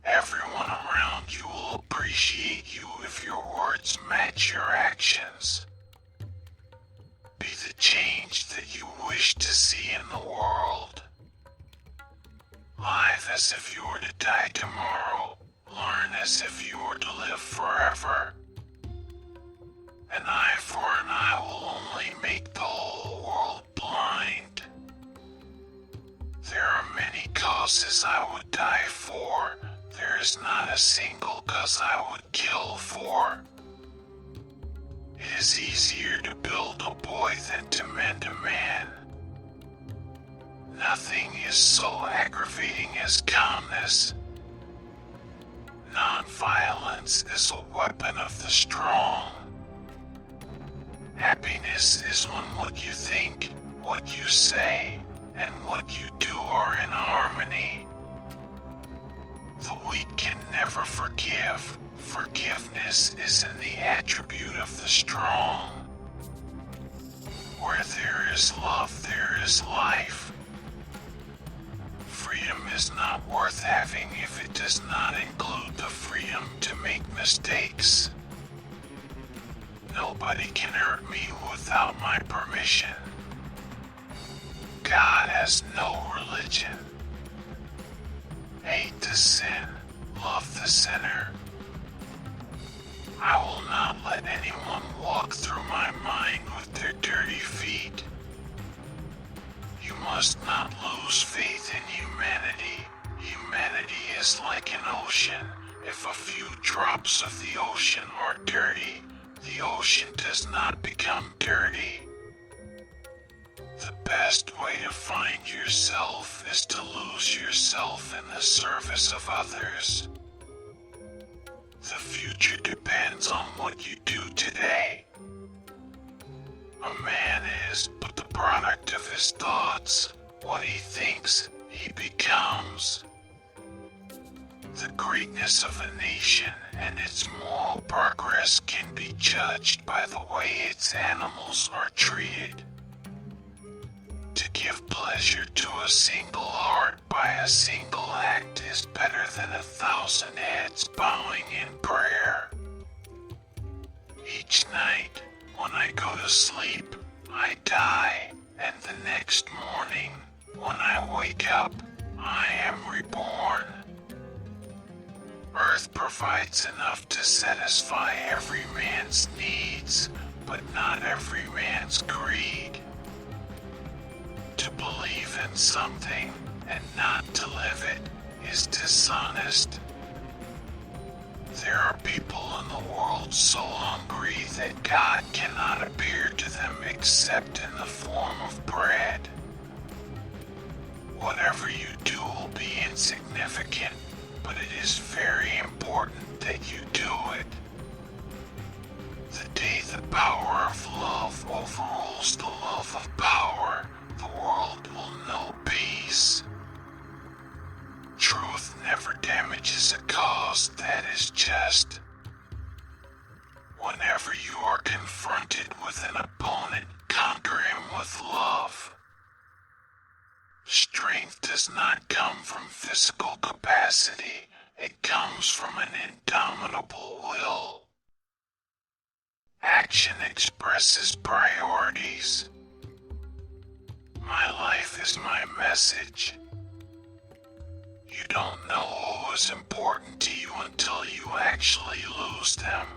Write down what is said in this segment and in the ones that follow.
Everyone around you will appreciate you if your words match your actions. Be the change that you wish to see in the world. Live as if you were to die tomorrow. Learn as if you were to live forever. An eye for an eye will only make the whole world blind. There are many causes I would die for. There is not a single cause I would kill for. It is easier to build a boy than to mend a man. Nothing is so aggravating as calmness. Nonviolence is a weapon of the strong. Happiness is when what you think, what you say, and what you do are in harmony. The weak can never forgive. Forgiveness is in the attribute of the strong. Where there is love, there is life. Freedom is not worth having if it does not include the freedom to make mistakes. Nobody can hurt me without my permission. God has no religion. Hate the sin, love the sinner. I will not let anyone walk through my mind with their dirty feet. You must not lose faith in humanity. Humanity is like an ocean. If a few drops of the ocean are dirty, the ocean does not become dirty. The best way to find yourself is to lose yourself in the service of others. The future depends on what you do today. A man is but the product of his thoughts. What he thinks, he becomes. The greatness of a nation and its moral progress can be judged by the way its animals are treated. To give pleasure to a single heart by a single act is better than 1,000 heads bowing in prayer. Each night, when I go to sleep, I die, and the next morning, when I wake up, I am reborn. Earth provides enough to satisfy every man's needs, but not every man's greed. To believe in something and not to live it is dishonest. There are people in the world so hungry that God cannot appear to them except in the form of bread. Whatever you do will be insignificant, but it is very important that you do it. The day the power of love overrules the love of power, the world will know peace. Truth never damages a cause that is just. Whenever you are confronted with an opponent, conquer him with love. Strength does not come from physical capacity, it comes from an indomitable will. Action expresses priorities. My life is my message. You don't know what is important to you until you actually lose them.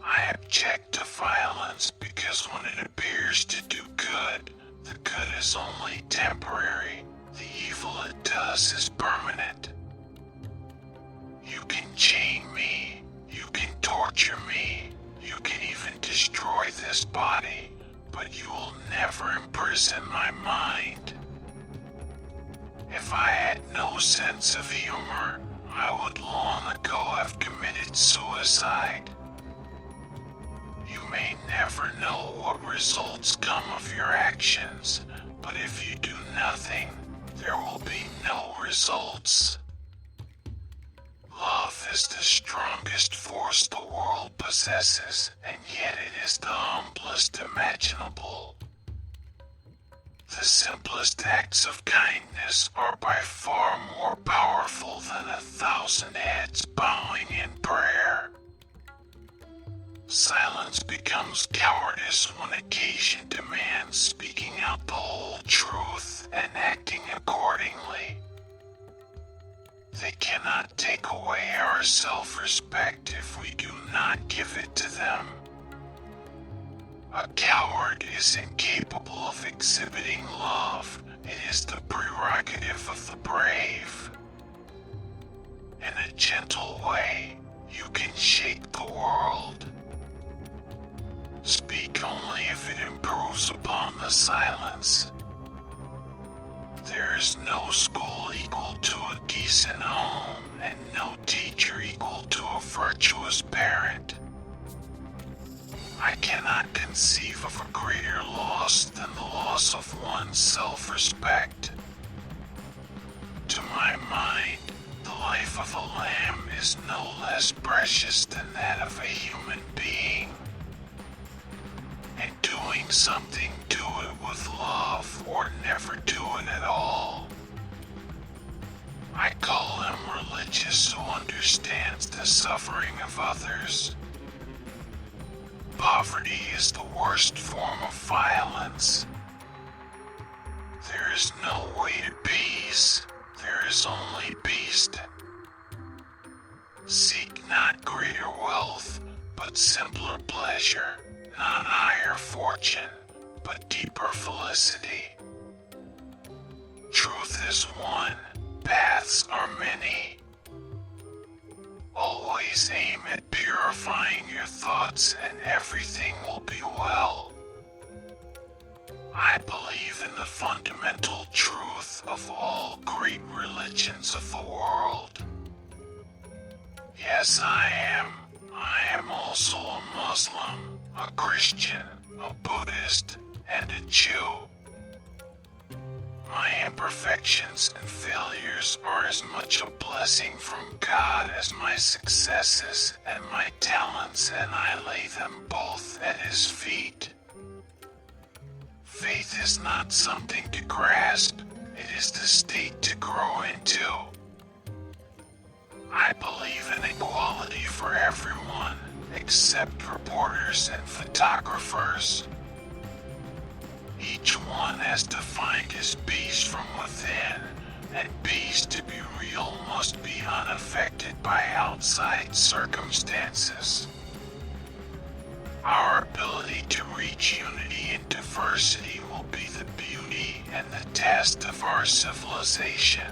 I object to violence because when it appears to do good, the good is only temporary. The evil it does is permanent. You can chain me. You can torture me. You can even destroy this body, but you will never imprison my mind. If I had no sense of humor, I would long ago have committed suicide. You may never know what results come of your actions, but if you do nothing, there will be no results. Love is the strongest force the world possesses, and yet it is the humblest imaginable. The simplest acts of kindness are by far more powerful than 1,000 heads bowing in prayer. Silence becomes cowardice when occasion demands speaking out the whole truth and acting accordingly. They cannot take away our self-respect if we do not give it to them. A coward is incapable of exhibiting love. It is the prerogative of the brave. In a gentle way, you can shake the world. Speak only if it improves upon the silence. There is no school equal to a decent home, and no teacher equal to a virtuous parent. I cannot conceive of a greater loss than the loss of one's self-respect. To my mind, the life of a lamb is no less precious than that of a human being. In doing something, do it with love or never do it at all. I call him religious who understands the suffering of others. Poverty is the worst form of violence. There is no way to peace. There is only beast. Seek not greater wealth, but simpler pleasure. Not higher fortune, but deeper felicity. Truth is one, paths are many. Always aim at purifying your thoughts and everything will be well. I believe in the fundamental truth of all great religions of the world. Yes, I am also a Muslim, a Christian, a Buddhist, and a Jew. My imperfections and failures are as much a blessing from God as my successes and my talents, and I lay them both at His feet. Faith is not something to grasp, it is the state to grow into. I believe in equality for everyone, except reporters and photographers. Each one has to find his peace from within, and peace to be real must be unaffected by outside circumstances. Our ability to reach unity in diversity will be the beauty and the test of our civilization.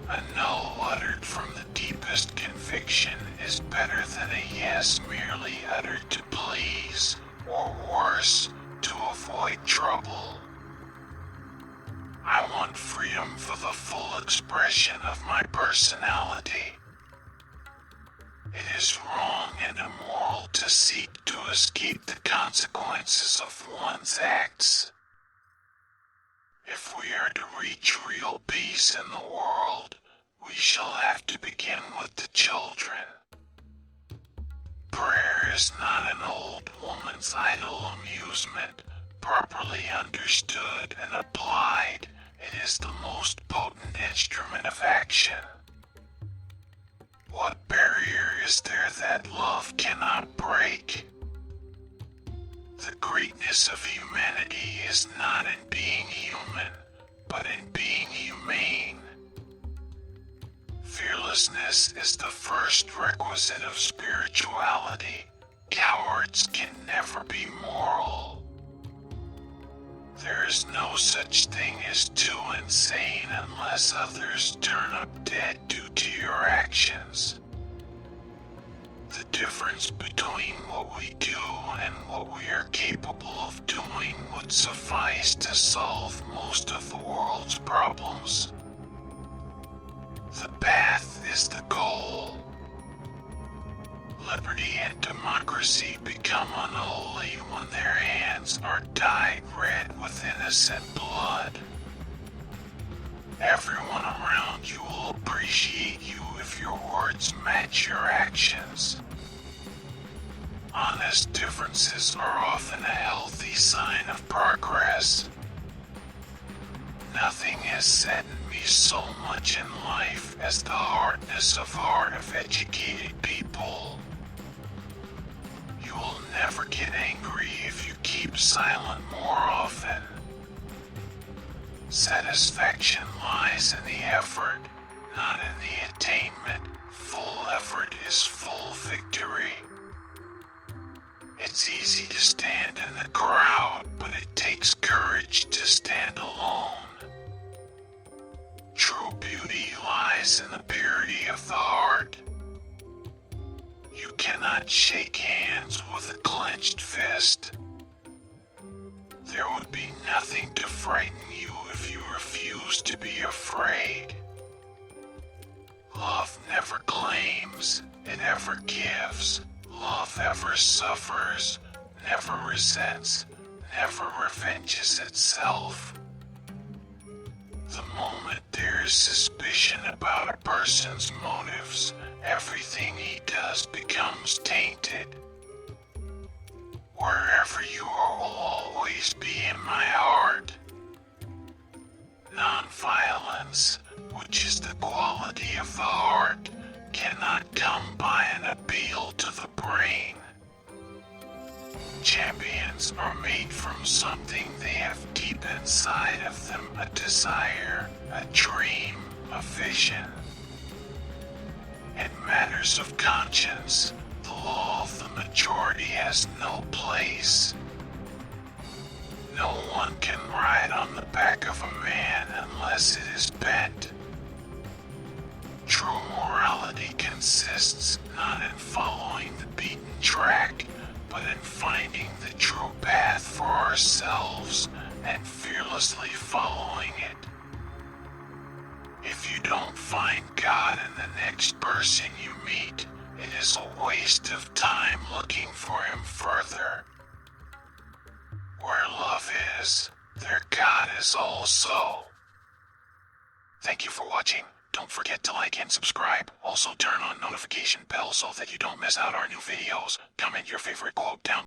A no uttered from the deepest conviction is better than a yes merely uttered to please, or worse, to avoid trouble. I want freedom for the full expression of my personality. It is wrong and immoral to seek to escape the consequences of one's acts. If we are to reach real peace in the world, we shall have to begin with the children. Prayer is not an old woman's idle amusement. Properly understood and applied, it is the most potent instrument of action. What barrier is there that love cannot break? The greatness of humanity is not in being human, but in being humane. Fearlessness is the first requisite of spirituality. Cowards can never be moral. There is no such thing as too insane unless others turn up dead due to your actions. The difference between what we do and what we are capable of doing would suffice to solve most of the world's problems. The path is the goal. Liberty and democracy become unholy when their hands are dyed red with innocent blood. Everyone around you will appreciate you if your words match your actions. Honest differences are often a healthy sign of progress. Nothing has saddened me so much in life as the hardness of heart of educated people. You will never get angry if you keep silent more often. Satisfaction lies in the effort, not in the attainment. Full effort is full victory. It's easy to stand in the crowd, but it takes courage to stand alone. True beauty lies in the purity of the heart. You cannot shake hands with a clenched fist. There would be nothing to frighten you if you refused to be afraid. Love never claims, it ever gives. Love ever suffers, never resents, never revenges itself. The moment there is suspicion about a person's motives, everything he does becomes tainted. Wherever you are will always be in my heart. Nonviolence, which is the quality of the heart, cannot come by an appeal to the brain. Champions are made from something they have deep inside of them, a desire, a dream, a vision. In matters of conscience, the law of the majority has no place. No one can ride on the back of a man unless it is bent. True morality consists not in following the beaten track, but in finding the true path for ourselves and fearlessly following it. If you don't find God in the next person you meet, it is a waste of time looking for him further. Where love is, there God is also. Thank you for watching. Don't forget to like and subscribe. Also turn on notification bell so that you don't miss out our new videos. Comment your favorite quote down